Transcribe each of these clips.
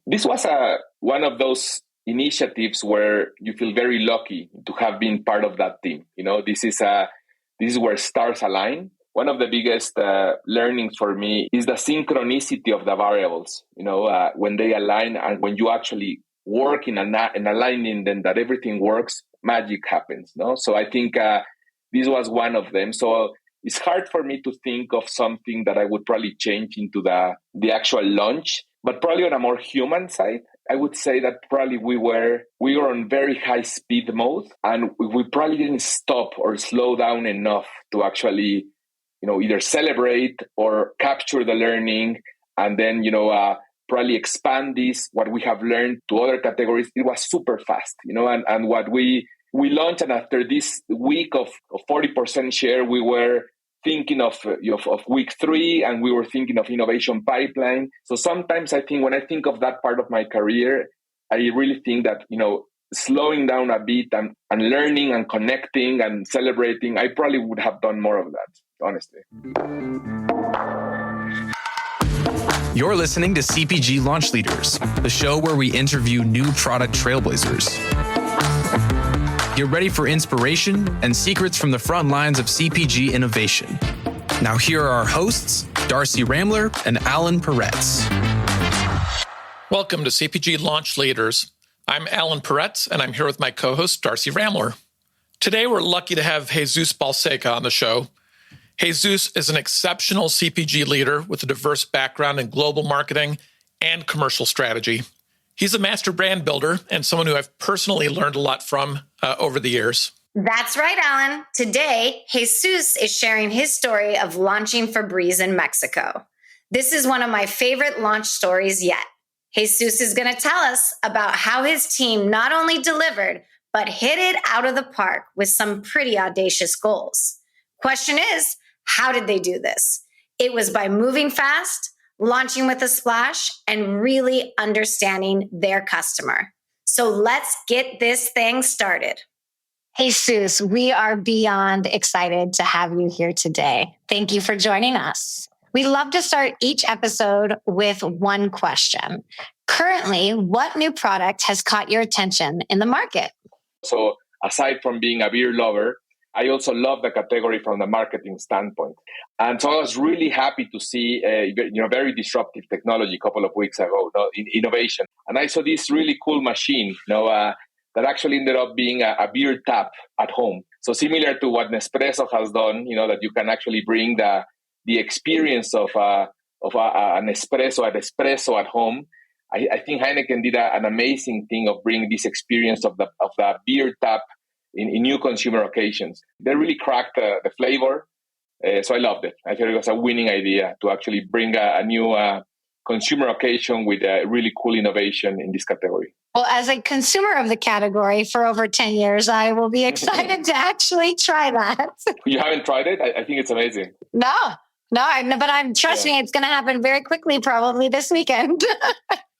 This was one of those initiatives where you feel very lucky to have been part of that team. This is where stars align. One of the biggest learnings for me is the synchronicity of the variables. When they align and when you actually work in aligning them, that everything works, magic happens. No, so I think this was one of them. So it's hard for me to think of something that I would probably change into the actual launch, but probably on a more human side, I would say that probably we were on very high speed mode, and we probably didn't stop or slow down enough to actually, either celebrate or capture the learning, and then, probably expand this, what we have learned, to other categories. It was super fast, and what we launched, and after this week of 40% share, we were thinking of week 3, and we were thinking of innovation pipeline. So sometimes I think when I think of that part of my career, I really think that, slowing down a bit and learning and connecting and celebrating, I probably would have done more of that, honestly. You're listening to CPG Launch Leaders, the show where we interview new product trailblazers. Get ready for inspiration and secrets from the front lines of CPG innovation. Now here are our hosts, Darcy Ramler and Alan Peretz. Welcome to CPG Launch Leaders. I'm Alan Peretz, and I'm here with my co-host, Darcy Ramler. Today, we're lucky to have Jesus Balseca on the show. Jesus is an exceptional CPG leader with a diverse background in global marketing and commercial strategy. He's a master brand builder and someone who I've personally learned a lot from over the years. That's right, Alan. Today, Jesus is sharing his story of launching Febreze in Mexico. This is one of my favorite launch stories yet. Jesus is going to tell us about how his team not only delivered, but hit it out of the park with some pretty audacious goals. Question is, how did they do this? It was by moving fast, launching with a splash, and really understanding their customer. So let's get this thing started. Jesus, we are beyond excited to have you here today. Thank you for joining us. We love to start each episode with one question. Currently, what new product has caught your attention in the market? So aside from being a beer lover, I also love the category from the marketing standpoint. And so I was really happy to see very disruptive technology a couple of weeks ago, in innovation. And I saw this really cool machine, that actually ended up being a beer tap at home. So similar to what Nespresso has done, that you can actually bring the experience of an espresso at home. I think Heineken did an amazing thing of bringing this experience of the beer tap in new consumer occasions. They really cracked the flavor. So I loved it. I thought it was a winning idea to actually bring a new consumer occasion with a really cool innovation in this category. Well, as a consumer of the category for over 10 years, I will be excited to actually try that. You haven't tried it? I think it's amazing. No, but I'm trusting it's going to happen very quickly, probably this weekend.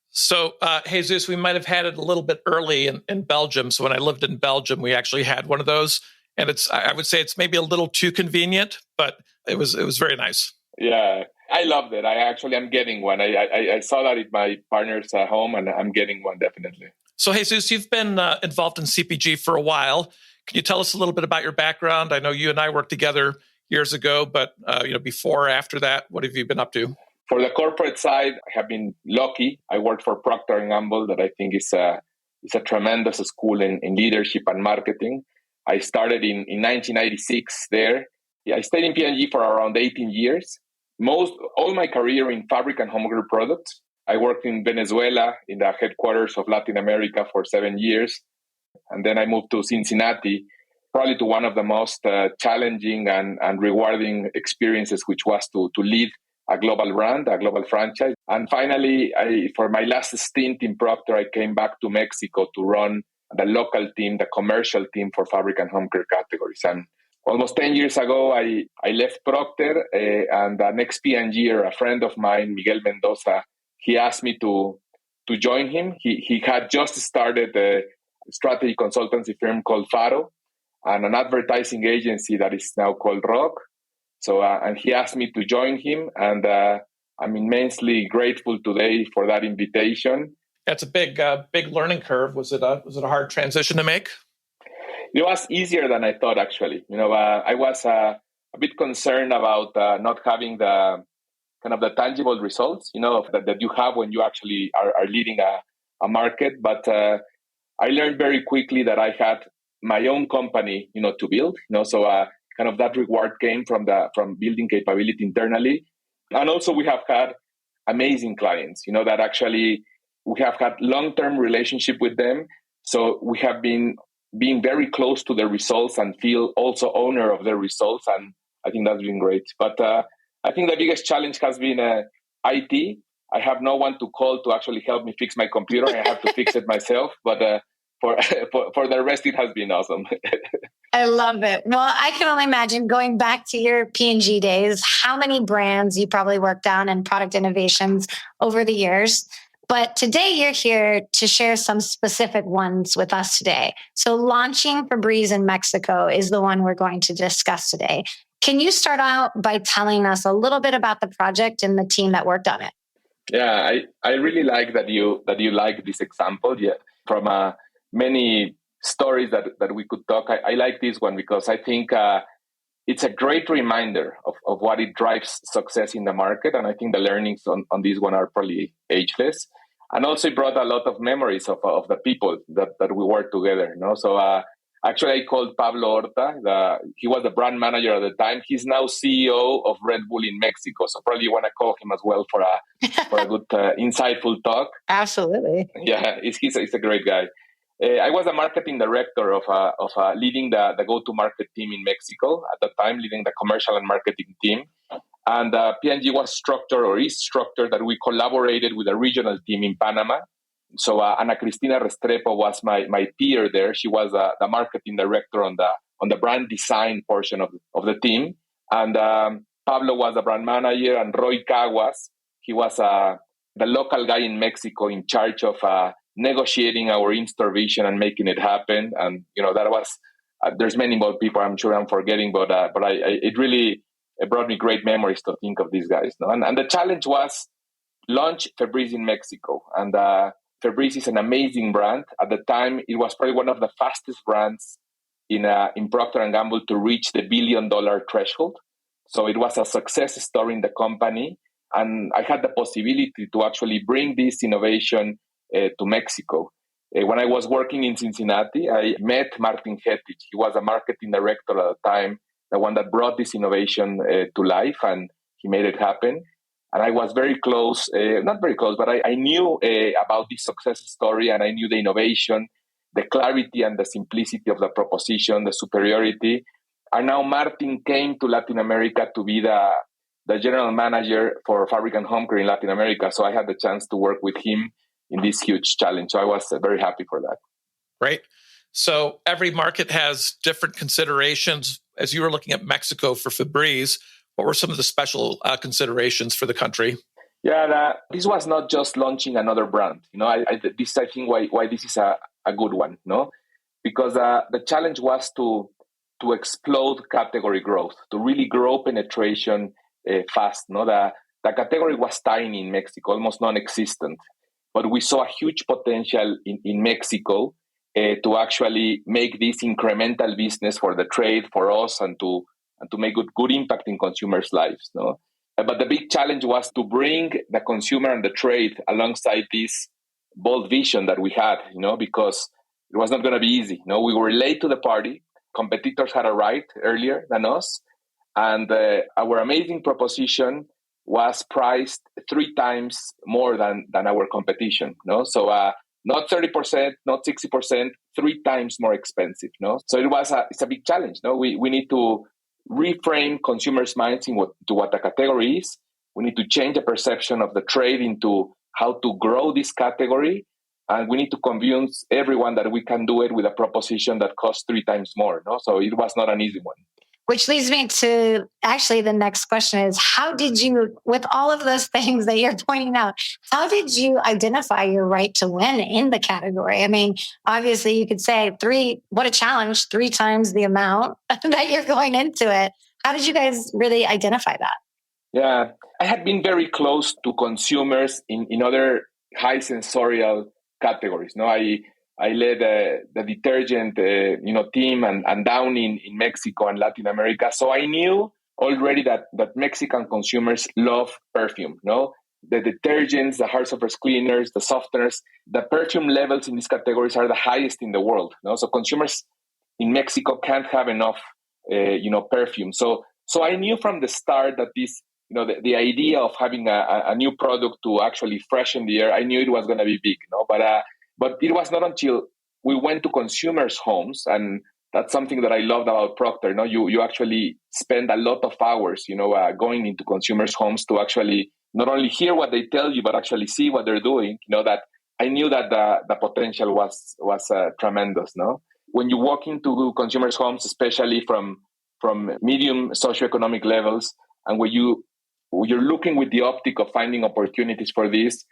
So, Jesus, we might have had it a little bit early in Belgium. So when I lived in Belgium, we actually had one of those. And I would say it's maybe a little too convenient, but it was very nice. Yeah, I loved it. I'm getting one. I saw that at my partner's home, and I'm getting one definitely. So, Jesus, you've been involved in CPG for a while. Can you tell us a little bit about your background? I know you and I worked together years ago, but before or after that, what have you been up to? For the corporate side, I have been lucky. I worked for Procter and Gamble, that I think is a tremendous school in leadership and marketing. I started in 1996 there. I stayed in P&G for around 18 years. All my career in fabric and home care products. I worked in Venezuela in the headquarters of Latin America for 7 years. And then I moved to Cincinnati, probably to one of the most challenging and rewarding experiences, which was to lead a global brand, a global franchise. And finally, for my last stint in Procter, I came back to Mexico to run the local team, the commercial team for fabric and home care categories. And almost 10 years ago, I left Procter, and the next P&G, a friend of mine, Miguel Mendoza, he asked me to join him. He had just started a strategy consultancy firm called Faro and an advertising agency that is now called Rock. So, and he asked me to join him, and I'm immensely grateful today for that invitation. That's a big learning curve. Was it a hard transition to make? It was easier than I thought, actually. I was a bit concerned about not having the kind of the tangible results, that you have when you actually are leading a market. But I learned very quickly that I had my own company, to build. So kind of that reward came from building capability internally, and also we have had amazing clients. That actually we have had long-term relationship with them. So we have been being very close to the results and feel also owner of the results, and I think that's been great. But I think the biggest challenge has been IT. I have no one to call to actually help me fix my computer. I have to fix it myself. But for the rest, it has been awesome. I love it. Well, I can only imagine going back to your P&G days, how many brands you probably worked on and product innovations over the years. But today you're here to share some specific ones with us today. So launching Febreze in Mexico is the one we're going to discuss today. Can you start out by telling us a little bit about the project and the team that worked on it? Yeah, I really like that you like this example. Yeah, from many stories that we could talk. I like this one because I think it's a great reminder of what it drives success in the market. And I think the learnings on this one are probably ageless. And also it brought a lot of memories of the people that we worked together. So actually I called Pablo Horta. He was the brand manager at the time. He's now CEO of Red Bull in Mexico. So probably you want to call him as well for a good, insightful talk. Absolutely. Yeah, he's a great guy. I was a marketing director of leading the go-to-market team in Mexico at the time, leading the commercial and marketing team. And P&G was structured or is structured that we collaborated with a regional team in Panama. So Ana Cristina Restrepo was my peer there. She was the marketing director on the brand design portion of the team. And Pablo was the brand manager, and Roy Caguas, he was the local guy in Mexico in charge of negotiating our in-store vision and making it happen. And that was there's many more people I'm sure I'm forgetting, but it really brought me great memories to think of these guys. No? And the challenge was launch Febreze in Mexico. And Febreze is an amazing brand. At the time, it was probably one of the fastest brands in Procter and Gamble to reach the $1 billion threshold. So it was a success story in the company. And I had the possibility to actually bring this innovation to Mexico. When I was working in Cincinnati, I met Martin Hettich. He was a marketing director at the time, the one that brought this innovation to life, and he made it happen. And I was very close, not very close, but I knew about this success story, and I knew the innovation, the clarity and the simplicity of the proposition, the superiority. And now Martin came to Latin America to be the general manager for Fabric and Home Care in Latin America. So I had the chance to work with him in this huge challenge. So I was very happy for that. Right. So every market has different considerations. As you were looking at Mexico for Febreze, what were some of the special considerations for the country? Yeah, this was not just launching another brand. This is, I think, why this is a good one. Because the challenge was to explode category growth, to really grow penetration fast. The category was tiny in Mexico, almost non-existent. But we saw a huge potential in Mexico to actually make this incremental business for the trade, for us, and to make good impact in consumers' lives. But the big challenge was to bring the consumer and the trade alongside this bold vision that we had, because it was not going to be easy. We were late to the party. Competitors had arrived earlier than us. And our amazing proposition was priced 3 times more than our competition. So not 30%, not 60%, 3 times more expensive. So it's a big challenge. We need to reframe consumers' minds to what the category is. We need to change the perception of the trade into how to grow this category. And we need to convince everyone that we can do it with a proposition that costs 3 times more. So it was not an easy one. Which leads me to actually the next question is, how did you, with all of those things that you're pointing out, how did you identify your right to win in the category? I mean, obviously you could say what a challenge, 3 times the amount that you're going into it. How did you guys really identify that? Yeah, I had been very close to consumers in other high sensorial categories. No, I led the detergent team and down in Mexico and Latin America. So I knew already that Mexican consumers love perfume. No, the detergents, the hard surface cleaners, the softeners, the perfume levels in these categories are the highest in the world. No, so consumers in Mexico can't have enough perfume. So I knew from the start that this, the idea of having a new product to actually freshen the air, I knew it was going to be big. No, but it was not until we went to consumers' homes, and that's something that I loved about Procter. No, you actually spend a lot of hours, going into consumers' homes to actually not only hear what they tell you, but actually see what they're doing. That I knew that the potential was tremendous. No, when you walk into consumers' homes, especially from medium socioeconomic levels, and when you're looking with the optic of finding opportunities for this,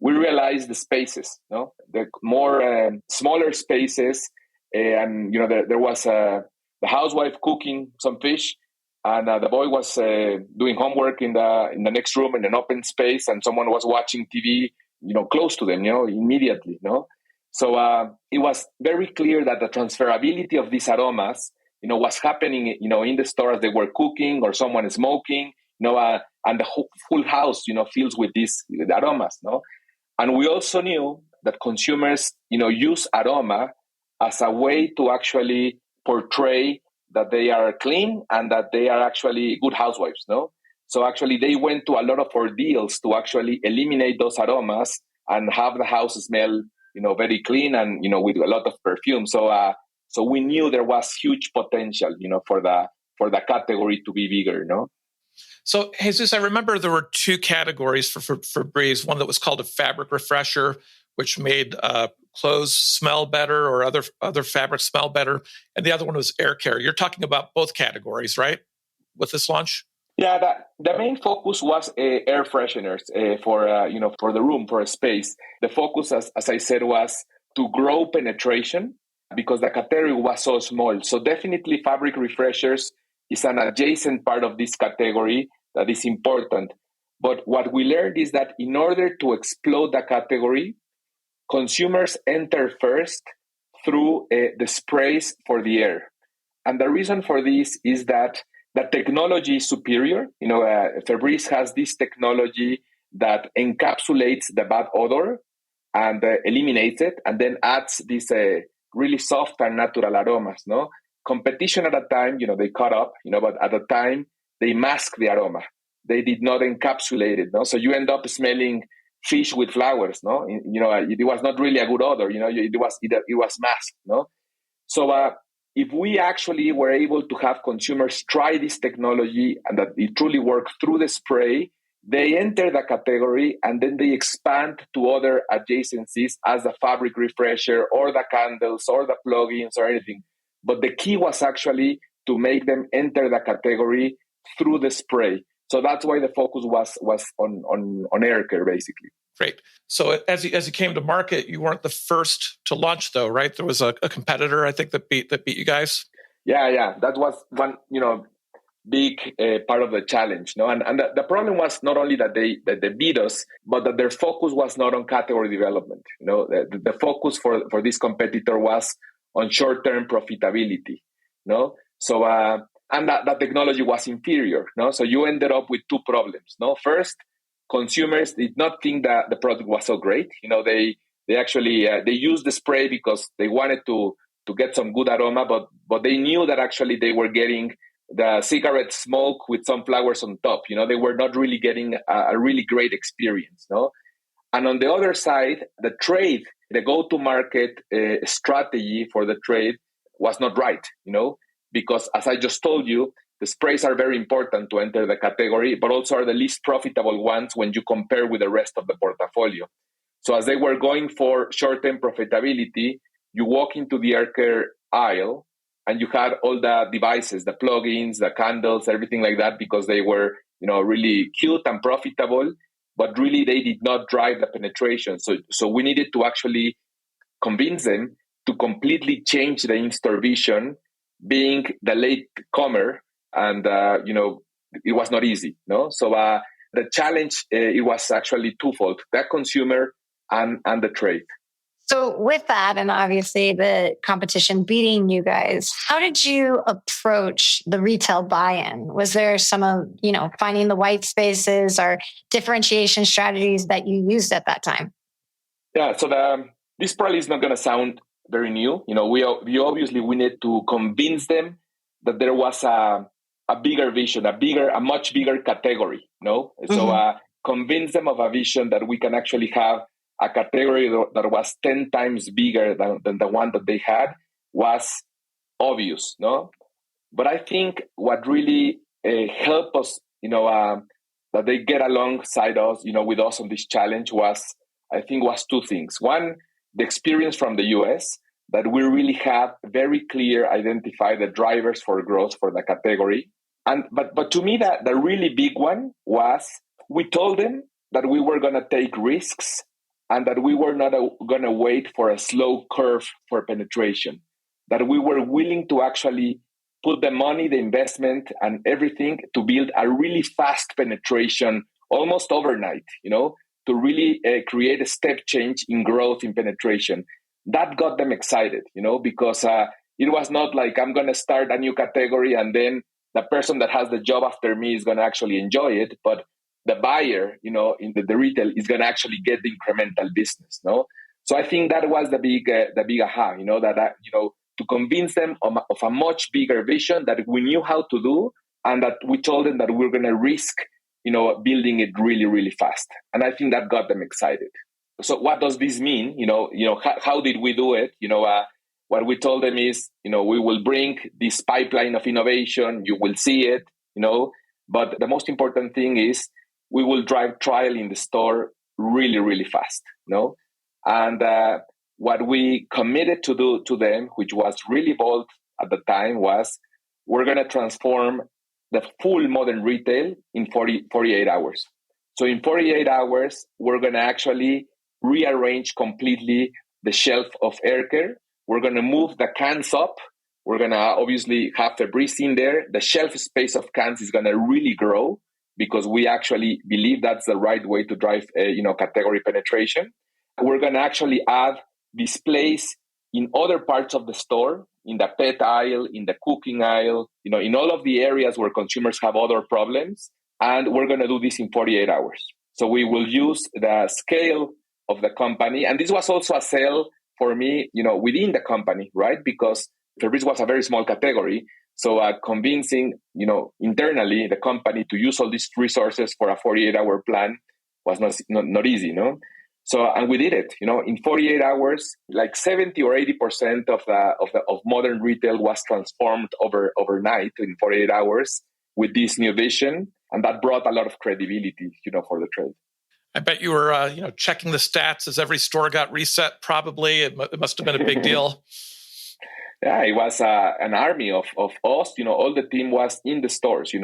we realize the spaces, the more smaller spaces, and there was the housewife cooking some fish, and the boy was doing homework in the next room in an open space, and someone was watching TV, close to them, immediately, So it was very clear that the transferability of these aromas, was happening, in the store as they were cooking or someone is smoking, and the full house, fills with these aromas, And we also knew that consumers, use aroma as a way to actually portray that they are clean and that they are actually good housewives, So actually they went to a lot of ordeals to actually eliminate those aromas and have the house smell, very clean and, with a lot of perfume. So we knew there was huge potential, for the category to be bigger, So, Jesus, I remember there were two categories for Febreze. One that was called a fabric refresher, which made clothes smell better or other fabrics smell better. And the other one was air care. You're talking about both categories, right, with this launch? Yeah, the main focus was air fresheners for the room, for a space. The focus, as I said, was to grow penetration because the category was so small. So definitely fabric refreshers is an adjacent part of this category that is important. But what we learned is that in order to explode the category, consumers enter first through the sprays for the air. And the reason for this is that the technology is superior. Febreze has this technology that encapsulates the bad odor and eliminates it, and then adds these really soft and natural aromas. Competition at the time, they caught up, but at the time they masked the aroma. They did not encapsulate it. So you end up smelling fish with flowers. It was not really a good odor. It was masked. So if we actually were able to have consumers try this technology and that it truly worked through the spray, they enter the category and then they expand to other adjacencies as the fabric refresher or the candles or the plugins or anything. But the key was actually to make them enter the category through the spray. So that's why the focus was on air care, basically. Great. So as you came to market, you weren't the first to launch, though, right? There was a competitor, I think, that beat you guys. Yeah. That was one, big part of the challenge. And the problem was not only that they beat us, but that their focus was not on category development. The focus for this competitor was on short-term profitability. So and that technology was inferior. So you ended up with two problems. First, consumers did not think that the product was so great. They actually they used the spray because they wanted to get some good aroma, but they knew that actually they were getting the cigarette smoke with some flowers on top. They were not really getting a really great experience. And on the other side, the trade, the go-to-market strategy for the trade was not right. Because as I just told you, the sprays are very important to enter the category, but also are the least profitable ones when you compare with the rest of the portfolio. So as they were going for short-term profitability, you walk into the air care aisle and you had all the devices, the plugins, the candles, everything like that, because they were, really cute and profitable, but really they did not drive the penetration. So we needed to actually convince them to completely change the in-store vision, being the late comer, and it was not easy. So the challenge it was actually twofold: the consumer and the trade. So with that, and obviously the competition beating you guys, how did you approach the retail buy-in? Was there some of, finding the white spaces or differentiation strategies that you used at that time? Yeah, so this probably is not going to sound very new. We need to convince them that there was a bigger vision, a much bigger category. Mm-hmm. So convince them of a vision that we can actually have a category that was 10 times bigger than the one that they had was obvious, no? But I think what really helped us, that they get alongside us, with us on this challenge was two things. One, the experience from the US, that we really have very clear identified the drivers for growth for the category. But to me, the really big one was we told them that we were going to take risks and that we were not going to wait for a slow curve for penetration, that we were willing to actually put the money, the investment, and everything to build a really fast penetration almost overnight, to really create a step change in growth in penetration. That got them excited, because it was not like I'm going to start a new category and then the person that has the job after me is going to actually enjoy it, but the buyer, in the retail is going to actually get the incremental business, no? So I think that was the big aha, to convince them of a much bigger vision that we knew how to do, and that we told them that we're going to risk, building it really, really fast. And I think that got them excited. So what does this mean? How did we do it? What we told them is, we will bring this pipeline of innovation. You will see it, but the most important thing is we will drive trial in the store really, really fast, And what we committed to do to them, which was really bold at the time, was we're going to transform the full modern retail in 48 hours. So in 48 hours, we're going to actually rearrange completely the shelf of air care. We're going to move the cans up. We're going to obviously have Febreze in there. The shelf space of cans is going to really grow because we actually believe that's the right way to drive, category penetration. We're going to actually add displays in other parts of the store, in the pet aisle, in the cooking aisle, in all of the areas where consumers have other problems. And we're going to do this in 48 hours. So we will use the scale of the company. And this was also a sell for me, within the company, right? Because Febreze was a very small category. So convincing, internally the company to use all these resources for a 48-hour plan was not easy, So, and we did it, in 48 hours, like 70 or 80% of modern retail was transformed overnight in 48 hours with this new vision. And that brought a lot of credibility, for the trade. I bet you were, checking the stats as every store got reset. Probably it must have been a big deal. Yeah, it was an army of us. All the team was in the stores.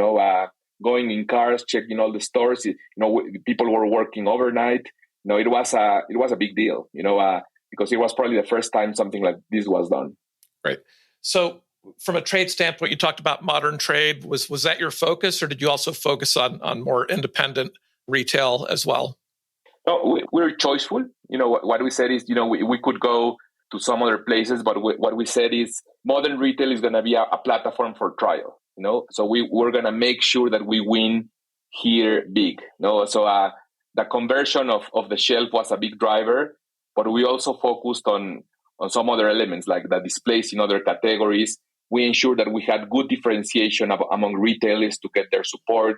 Going in cars, checking all the stores. People were working overnight. It was a big deal. Because it was probably the first time something like this was done. Right. So, from a trade standpoint, you talked about modern trade. Was that your focus, or did you also focus on more independent retail as well? No, we're choiceful. What we said is, we could go to some other places, but what we said is modern retail is going to be a platform for trial. So we're going to make sure that we win here big. So the conversion of the shelf was a big driver, but we also focused on some other elements like the displays in other categories. We ensured that we had good differentiation among retailers to get their support,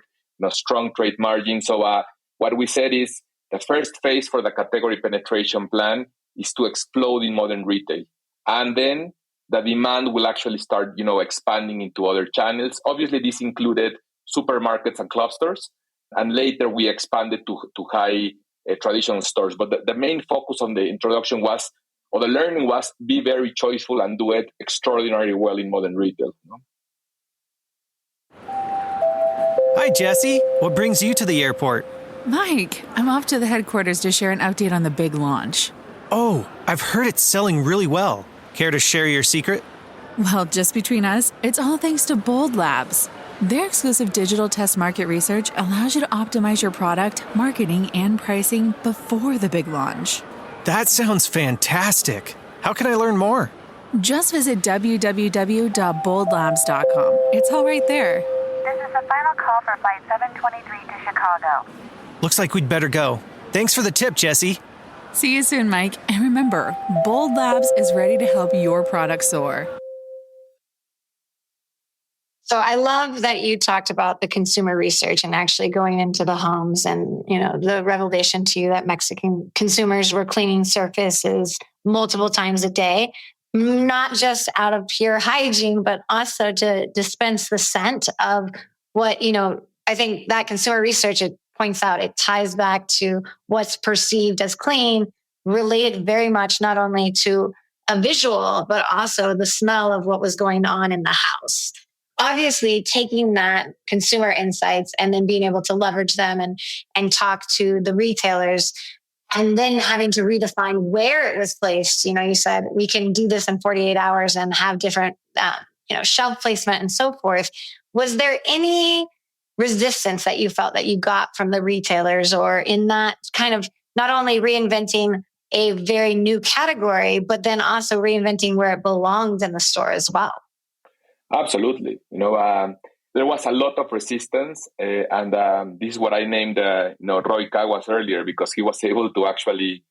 strong trade margin. So what we said is the first phase for the category penetration plan is to explode in modern retail. And then the demand will actually start, expanding into other channels. Obviously, this included supermarkets and club stores. And later we expanded to high traditional stores. But the main focus on the introduction was, or the learning was, be very choiceful and do it extraordinarily well in modern retail. Hi, Jesse. What brings you to the airport? Mike, I'm off to the headquarters to share an update on the big launch. Oh, I've heard it's selling really well. Care to share your secret? Well, just between us, it's all thanks to Bold Labs. Their exclusive digital test market research allows you to optimize your product, marketing, and pricing before the big launch. That sounds fantastic. How can I learn more? Just visit www.boldlabs.com. It's all right there. This is the final call for Flight 723 to Chicago. Looks like we'd better go. Thanks for the tip, Jesse. See you soon, Mike. And remember, Bold Labs is ready to help your product soar. So I love that you talked about the consumer research and actually going into the homes and, the revelation to you that Mexican consumers were cleaning surfaces multiple times a day, not just out of pure hygiene, but also to dispense the scent of what, I think that consumer research, it points out, it ties back to what's perceived as clean, related very much not only to a visual, but also the smell of what was going on in the house. Obviously, taking that consumer insights and then being able to leverage them and talk to the retailers, and then having to redefine where it was placed. You said we can do this in 48 hours and have different, shelf placement and so forth. Was there any resistance that you felt that you got from the retailers, or in that kind of not only reinventing a very new category, but then also reinventing where it belongs in the store as well? Absolutely. There was a lot of resistance, and this is what I named, Roy Caguas earlier, because he was able to actually,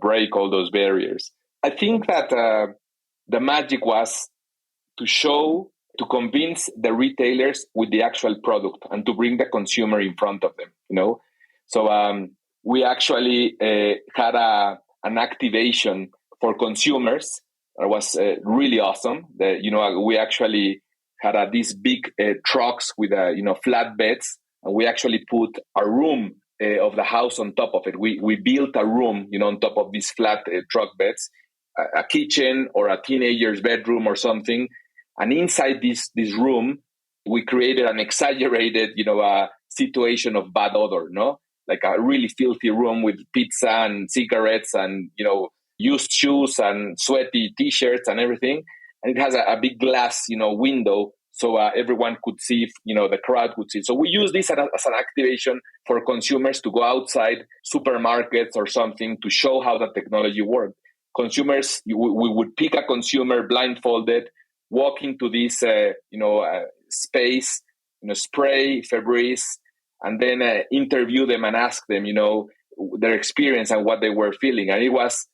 break all those barriers. I think that the magic was to convince the retailers with the actual product and to bring the consumer in front of them. So we actually had an activation for consumers. It was really awesome. We actually had these big trucks with flatbeds, and we actually put a room of the house on top of it. We built a room, on top of these flat truck beds, a kitchen or a teenager's bedroom or something. And inside this room, we created an exaggerated, situation of bad odor, like a really filthy room with pizza and cigarettes and, used shoes and sweaty T-shirts and everything. And it has a big glass, window, so everyone could see, the crowd could see. So we use this as an activation for consumers to go outside supermarkets or something to show how the technology worked. Consumers, we would pick a consumer blindfolded, walk into this, space, spray Febreze, and then interview them and ask them, their experience and what they were feeling. And it was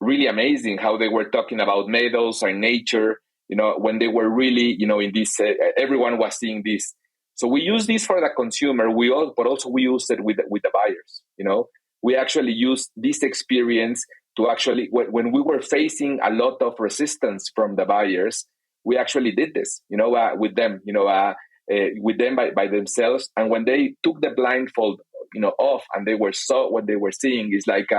really amazing how they were talking about meadows and nature, when they were really, in this, everyone was seeing this. So we use this for the consumer, but also we use it with the buyers. We actually used this experience to actually, when we were facing a lot of resistance from the buyers, we actually did this, with them, with them by themselves. And when they took the blindfold, off, and what they were seeing is like,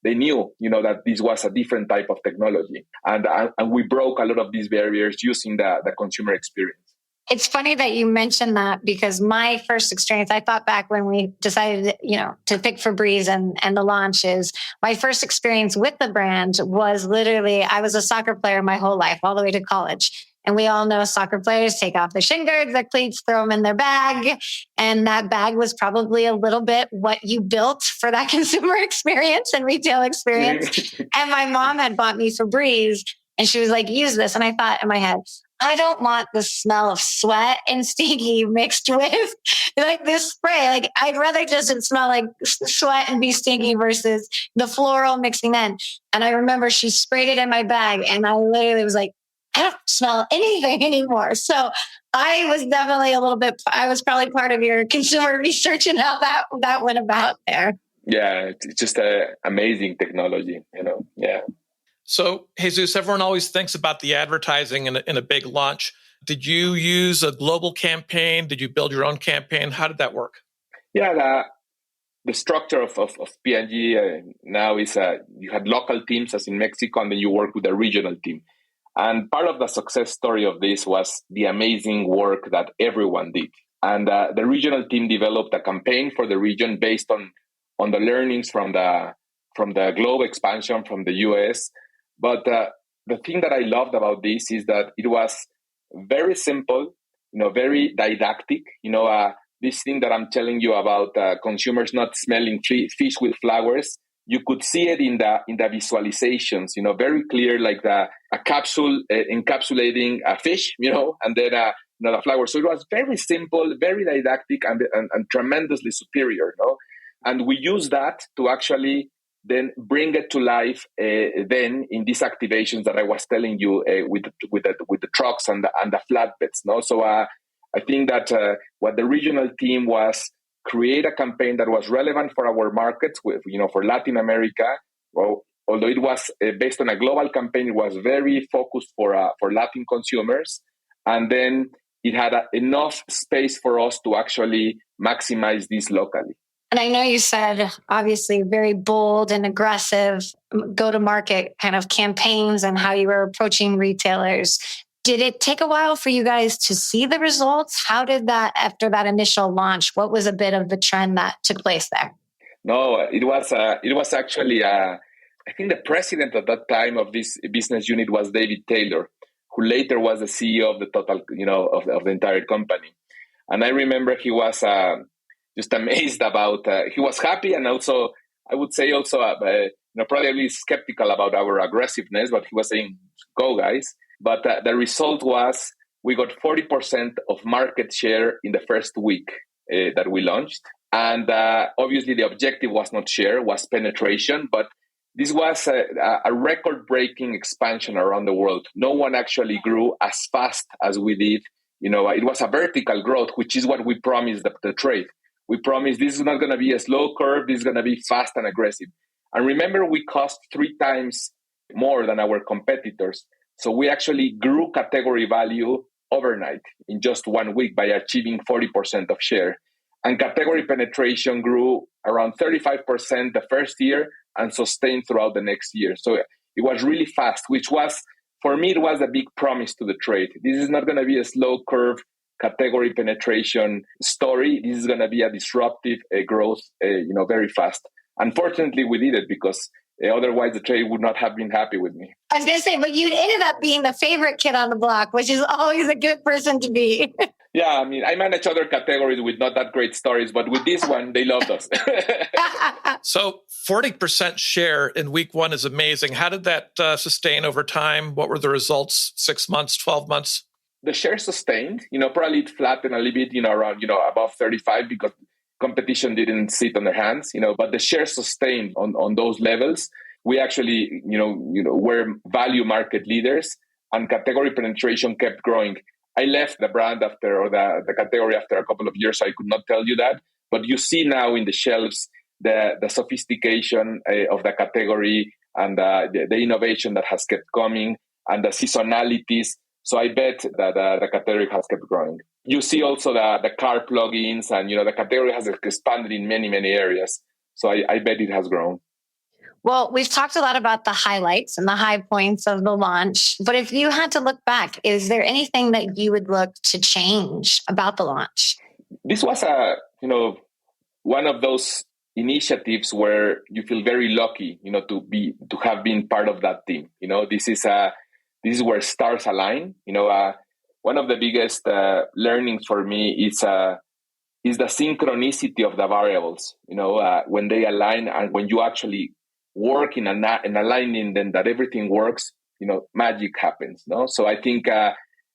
they knew, that this was a different type of technology. And we broke a lot of these barriers using the consumer experience. It's funny that you mentioned that, because my first experience, I thought back when we decided, to pick Febreze and the launches, my first experience with the brand was literally, I was a soccer player my whole life, all the way to college. And we all know soccer players take off their shin guards, their cleats, throw them in their bag. And that bag was probably a little bit what you built for that consumer experience and retail experience. And my mom had bought me Febreze, and she was like, use this. And I thought in my head, I don't want the smell of sweat and stinky mixed with like this spray. Like, I'd rather just it smell like sweat and be stinky versus the floral mixing in. And I remember she sprayed it in my bag, and I literally was like, I don't smell anything anymore. So I was definitely I was probably part of your consumer research and how that went about there. Yeah, it's just amazing technology, yeah. So, Jesus, everyone always thinks about the advertising in a big launch. Did you use a global campaign? Did you build your own campaign? How did that work? Yeah, the structure of P&G now is you had local teams, as in Mexico, and then you work with a regional team. And part of the success story of this was the amazing work that everyone did. And the regional team developed a campaign for the region based on the learnings from the global expansion from the US. But the thing that I loved about this is that it was very simple, very didactic. This thing that I'm telling you about consumers not smelling fish with flowers, you could see it in the visualizations, very clear, like a capsule encapsulating a fish, and then the flower. So it was very simple, very didactic, and tremendously superior, And we use that to actually then bring it to life then in these activations that I was telling you with the trucks and the flatbeds, So I think that what the regional team was create a campaign that was relevant for our markets, for Latin America. Well, although it was based on a global campaign, it was very focused for Latin consumers, and then it had enough space for us to actually maximize this locally. And I know you said, obviously, very bold and aggressive go-to-market kind of campaigns and how you were approaching retailers. Did it take a while for you guys to see the results? How did that, after that initial launch, what was a bit of the trend that took place there? No, it was actually, I think the president at that time of this business unit was David Taylor, who later was the CEO of the total, of the entire company. And I remember he was just amazed about, he was happy, and also, I would say also, probably skeptical about our aggressiveness, but he was saying, go guys. But the result was we got 40% of market share in the first week that we launched. And obviously the objective was not share, was penetration, but this was a record-breaking expansion around the world. No one actually grew as fast as we did. It was a vertical growth, which is what we promised the trade. We promised this is not going to be a slow curve. This is going to be fast and aggressive. And remember, we cost 3 times more than our competitors. So we actually grew category value overnight in just 1 week by achieving 40% of share. And category penetration grew around 35% the first year and sustained throughout the next year. So it was really fast, which was, for me, it was a big promise to the trade. This is not going to be a slow curve category penetration story. This is going to be a disruptive growth, very fast. Unfortunately, we did it because otherwise the trade would not have been happy with me. I was going to say, but you ended up being the favorite kid on the block, which is always a good person to be. Yeah, I mean, I manage other categories with not that great stories, but with this one, they loved us. So 40% share in week 1 is amazing. How did that sustain over time? What were the results? 6 months, 12 months? The share sustained, probably it flattened a little bit, around, above 35 because competition didn't sit on their hands, but the share sustained on those levels. We actually, were value market leaders, and category penetration kept growing. I left the brand after, or the category after a couple of years, so I could not tell you that. But you see now in the shelves the sophistication of the category and the innovation that has kept coming and the seasonalities. So I bet that the category has kept growing. You see also the car plugins, and the category has expanded in many, many areas. So I bet it has grown. Well, we've talked a lot about the highlights and the high points of the launch. But if you had to look back, is there anything that you would look to change about the launch? This was one of those initiatives where you feel very lucky, to have been part of that team. This is where stars align. One of the biggest learnings for me is the synchronicity of the variables. When they align and when you actually work in aligning them, that everything works. Magic happens. No, so I think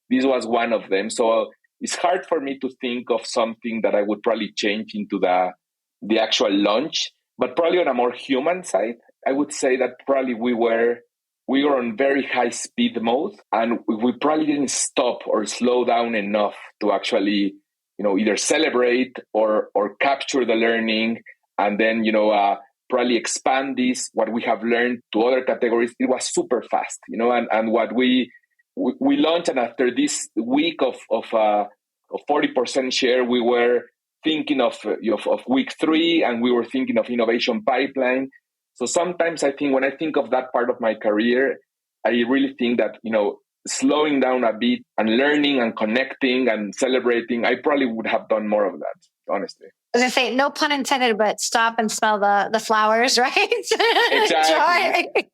this was one of them. So it's hard for me to think of something that I would probably change into the actual launch, but probably on a more human side, I would say that probably we were on very high speed mode, and we probably didn't stop or slow down enough to actually, either celebrate or capture the learning, and then, probably expand what we have learned to other categories. It was super fast, and what we launched, and after this week of 40% share, we were thinking of week 3, and we were thinking of innovation pipeline. So sometimes I think when I think of that part of my career, I really think that, slowing down a bit and learning and connecting and celebrating, I probably would have done more of that, honestly. I was going to say, no pun intended, but stop and smell the flowers, right? Exactly.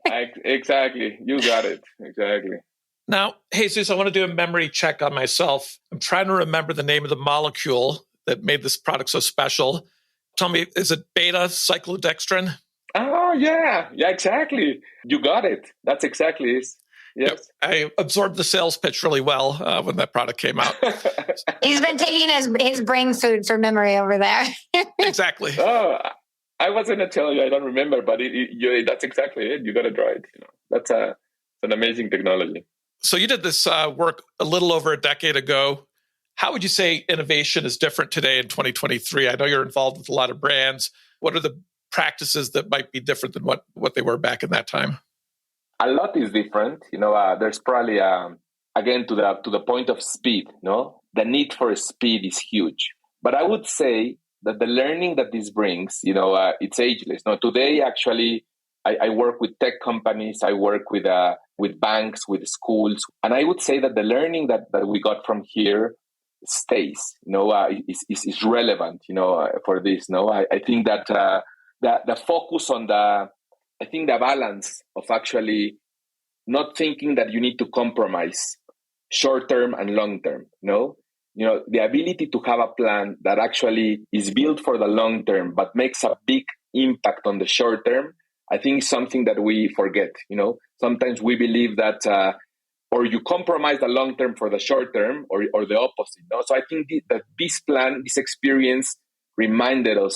Exactly. You got it. Exactly. Now, Jesus, I want to do a memory check on myself. I'm trying to remember the name of the molecule that made this product so special. Tell me, is it beta-cyclodextrin? Oh, yeah. Yeah, exactly. You got it. That's exactly it. Yes. I absorbed the sales pitch really well when that product came out. He's been taking his brain food for memory over there. Exactly. Oh, I was going to tell you, I don't remember, but that's exactly it. You got it right. That's an amazing technology. So you did this work a little over a decade ago. How would you say innovation is different today in 2023? I know you're involved with a lot of brands. What are the practices that might be different than what they were back in that time? A lot is different. There's probably, again, to the point of speed, the need for speed is huge. But I would say that the learning that this brings, it's ageless. Today, actually, I work with tech companies. I work with banks, with schools. And I would say that the learning that we got from here stays, is relevant, for this. I think that the focus on the balance of actually not thinking that you need to compromise short term and long term. The ability to have a plan that actually is built for the long term but makes a big impact on the short term, I think is something that we forget. Sometimes we believe that or you compromise the long term for the short term, or the opposite. So I think that this plan, this experience, reminded us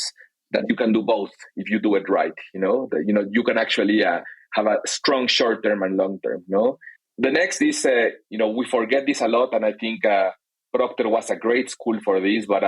that you can do both if you do it right. That you can actually have a strong short term and long term. The next is we forget this a lot, and I think Procter was a great school for this. But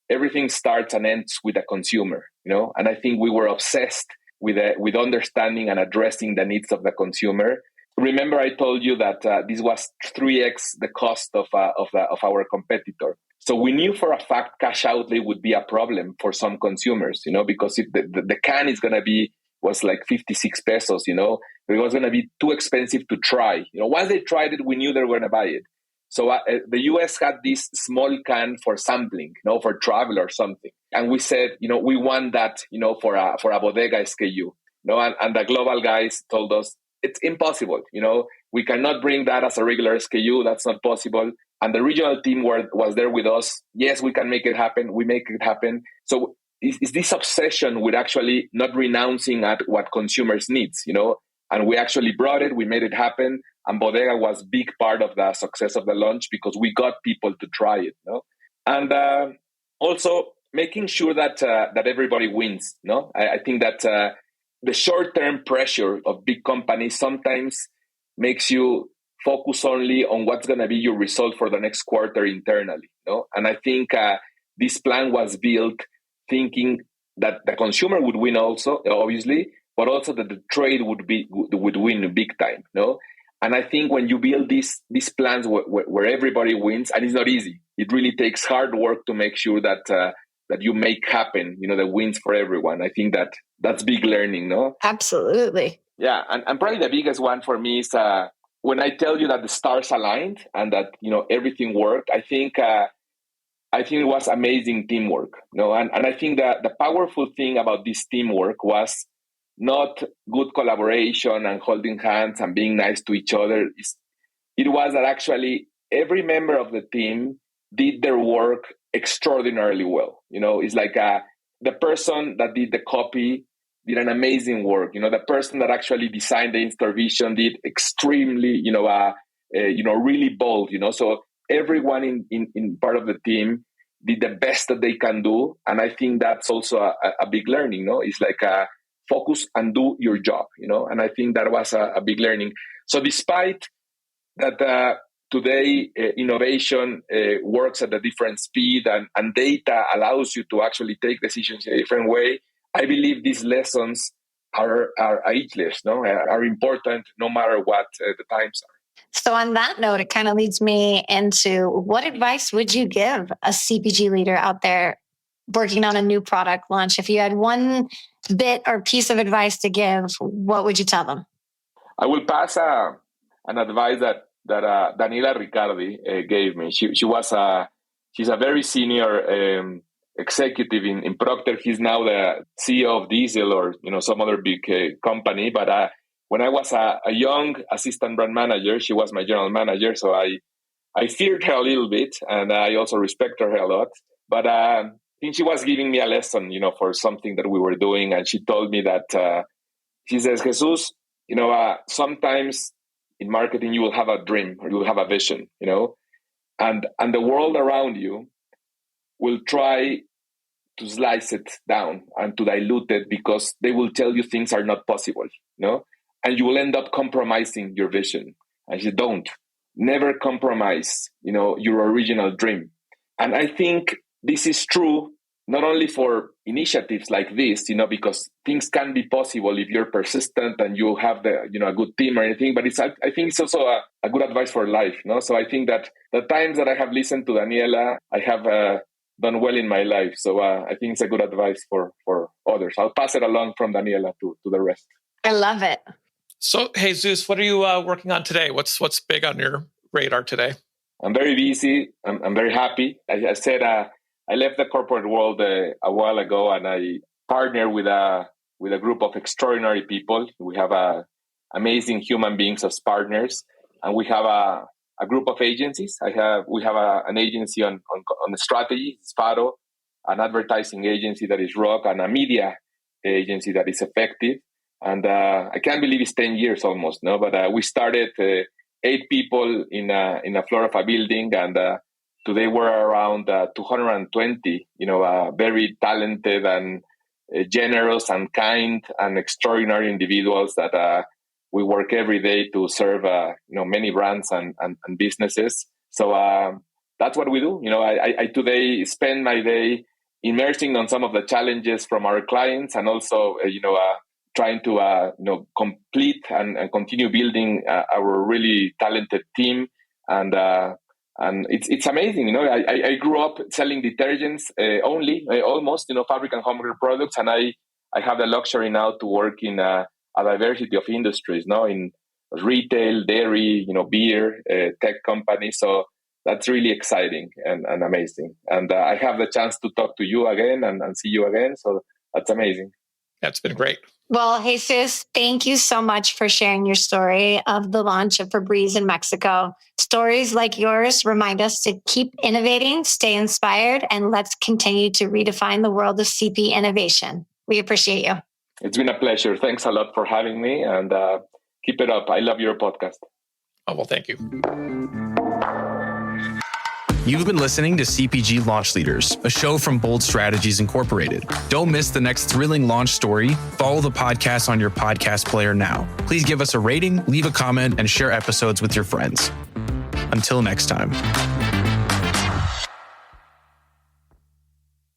everything starts and ends with the consumer. And I think we were obsessed with understanding and addressing the needs of the consumer. Remember, I told you that this was 3x the cost of our competitor. So we knew for a fact cash outlay would be a problem for some consumers, because if the can is going to was like 56 pesos, but it was going to be too expensive to try. Once they tried it, we knew they were going to buy it. So the US had this small can for sampling, for travel or something. And we said, we want that, for a bodega SKU. And the global guys told us, it's impossible. We cannot bring that as a regular SKU. That's not possible. And the regional team was there with us. Yes, we can make it happen. We make it happen. So it's this obsession with actually not renouncing at what consumers needs, and we actually brought it. We made it happen. And Bodega was a big part of the success of the launch because we got people to try it. And also making sure that everybody wins. I think that the short-term pressure of big companies sometimes makes you focus only on what's going to be your result for the next quarter internally. And I think this plan was built thinking that the consumer would win also, obviously, but also that the trade would win big time. And I think when you build these plans where everybody wins, and it's not easy, it really takes hard work to make sure that you make happen, the wins for everyone. I think that's big learning, no? Absolutely. Yeah, and probably the biggest one for me is when I tell you that the stars aligned and that everything worked. I think it was amazing teamwork, and I think that the powerful thing about this teamwork was not good collaboration and holding hands and being nice to each other. It was that actually every member of the team did their work extraordinarily well. It's like the person that did the copy did an amazing work. The person that actually designed the in-store vision did extremely, really bold. So everyone in part of the team did the best that they can do, and I think that's also a big learning. It's like focus and do your job. And I think that was a big learning. So despite that. Today, innovation works at a different speed and data allows you to actually take decisions in a different way. I believe these lessons are ageless, are important no matter what the times are. So on that note, it kind of leads me into what advice would you give a CPG leader out there working on a new product launch? If you had one bit or piece of advice to give, what would you tell them? I will pass an advice that Daniela Riccardi gave me. She's a very senior executive in Procter. He's now the CEO of Diesel or some other big company. But when I was a young assistant brand manager, she was my general manager. So I feared her a little bit, and I also respect her a lot. But I think she was giving me a lesson, for something that we were doing, and she told me that She says, Jesus, sometimes in marketing, you will have a dream or you will have a vision, and the world around you will try to slice it down and to dilute it because they will tell you things are not possible, and you will end up compromising your vision. And you don't. Never compromise, your original dream. And I think this is true not only for initiatives like this, because things can be possible if you're persistent and you have a good team or anything, but I think it's also a good advice for life, So I think that the times that I have listened to Daniela, I have done well in my life. So I think it's a good advice for others. I'll pass it along from Daniela to the rest. I love it. So, Jesus, what are you working on today? What's big on your radar today? I'm very busy. I'm very happy. I said I left the corporate world a while ago, and I partnered with a group of extraordinary people. We have amazing human beings as partners, and we have a group of agencies. We have an agency on strategy, it's Faro, an advertising agency that is Rock, and a media agency that is Effective. And I can't believe it's 10 years almost, no? But we started 8 people in a floor of a building, and today we're around 220, very talented and generous and kind and extraordinary individuals that we work every day to serve, many brands and businesses. So that's what we do. I today spend my day immersing on some of the challenges from our clients, and also, trying to complete and continue building our really talented team. And it's amazing. I grew up selling detergents almost, fabric and home care products, and I have the luxury now to work in a diversity of industries, in retail, dairy, beer, tech companies. So that's really exciting and amazing. And I have the chance to talk to you again and see you again. So that's amazing. That's been great. Well, Jesus, thank you so much for sharing your story of the launch of Febreze in Mexico. Stories like yours remind us to keep innovating, stay inspired, and let's continue to redefine the world of CP innovation. We appreciate you. It's been a pleasure. Thanks a lot for having me, and keep it up. I love your podcast. Oh, well, thank you. You've been listening to CPG Launch Leaders, a show from Bold Strategies Incorporated. Don't miss the next thrilling launch story. Follow the podcast on your podcast player now. Please give us a rating, leave a comment, and share episodes with your friends. Until next time.